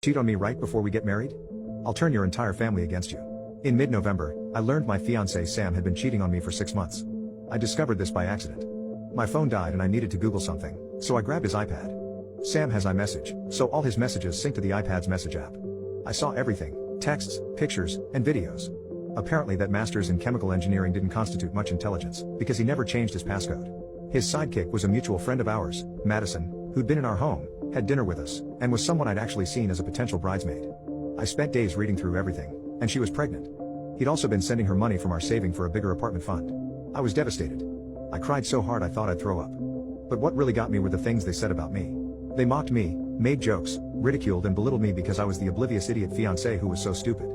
Cheat on me right before we get married? I'll turn your entire family against you. In mid-November, I learned my fiancé Sam had been cheating on me for 6 months. I discovered this by accident. My phone died and I needed to Google something, so I grabbed his iPad. Sam has iMessage, so all his messages sync to the iPad's message app. I saw everything, texts, pictures, and videos. Apparently that master's in chemical engineering didn't constitute much intelligence, because he never changed his passcode. His sidekick was a mutual friend of ours, Madison, who'd been in our home, had dinner with us, and was someone I'd actually seen as a potential bridesmaid. I spent days reading through everything, and she was pregnant. He'd also been sending her money from our saving for a bigger apartment fund. I was devastated. I cried so hard I thought I'd throw up. But what really got me were the things they said about me. They mocked me, made jokes, ridiculed and belittled me because I was the oblivious idiot fiancé who was so stupid.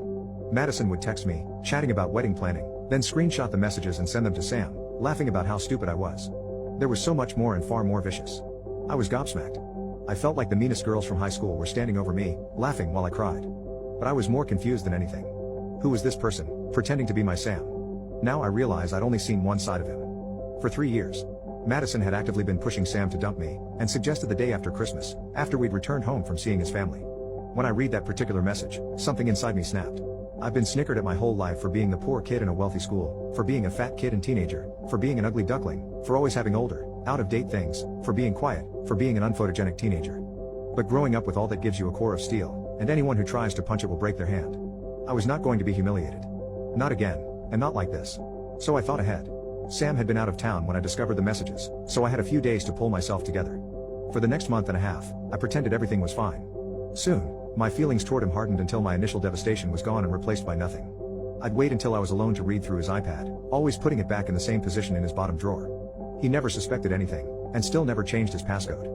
Madison would text me, chatting about wedding planning, then screenshot the messages and send them to Sam, laughing about how stupid I was. There was so much more and far more vicious. I was gobsmacked. I felt like the meanest girls from high school were standing over me, laughing while I cried. But I was more confused than anything. Who was this person, pretending to be my Sam? Now I realize I'd only seen one side of him. For 3 years, Madison had actively been pushing Sam to dump me, and suggested the day after Christmas, after we'd returned home from seeing his family. When I read that particular message, something inside me snapped. I've been snickered at my whole life for being the poor kid in a wealthy school, for being a fat kid and teenager, for being an ugly duckling, for always having older, out-of-date things, for being quiet, for being an unphotogenic teenager. But growing up with all that gives you a core of steel, and anyone who tries to punch it will break their hand. I was not going to be humiliated. Not again, and not like this. So I thought ahead. Sam had been out of town when I discovered the messages, so I had a few days to pull myself together. For the next month and a half, I pretended everything was fine. Soon, my feelings toward him hardened until my initial devastation was gone and replaced by nothing. I'd wait until I was alone to read through his iPad, always putting it back in the same position in his bottom drawer. He never suspected anything, and still never changed his passcode.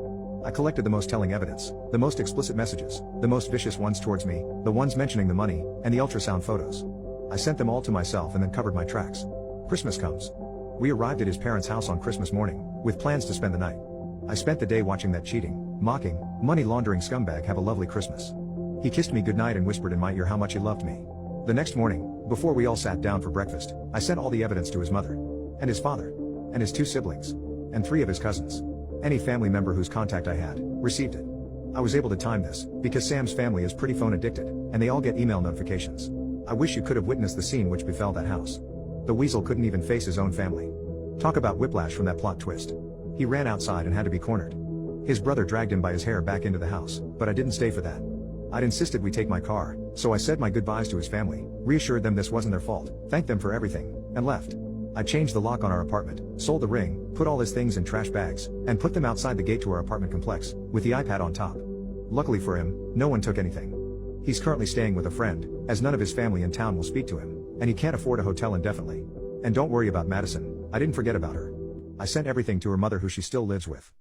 I collected the most telling evidence, the most explicit messages, the most vicious ones towards me, the ones mentioning the money, and the ultrasound photos. I sent them all to myself and then covered my tracks. Christmas comes. We arrived at his parents' house on Christmas morning, with plans to spend the night. I spent the day watching that cheating, mocking, money-laundering scumbag have a lovely Christmas. He kissed me goodnight and whispered in my ear how much he loved me. The next morning, before we all sat down for breakfast, I sent all the evidence to his mother, and his father, and his 2 siblings, and 3 of his cousins. Any family member whose contact I had, received it. I was able to time this, because Sam's family is pretty phone addicted, and they all get email notifications. I wish you could have witnessed the scene which befell that house. The weasel couldn't even face his own family. Talk about whiplash from that plot twist. He ran outside and had to be cornered. His brother dragged him by his hair back into the house, but I didn't stay for that. I'd insisted we take my car, so I said my goodbyes to his family, reassured them this wasn't their fault, thanked them for everything, and left. I changed the lock on our apartment, sold the ring, put all his things in trash bags, and put them outside the gate to our apartment complex, with the iPad on top. Luckily for him, no one took anything. He's currently staying with a friend, as none of his family in town will speak to him, and he can't afford a hotel indefinitely. And don't worry about Madison, I didn't forget about her. I sent everything to her mother who she still lives with.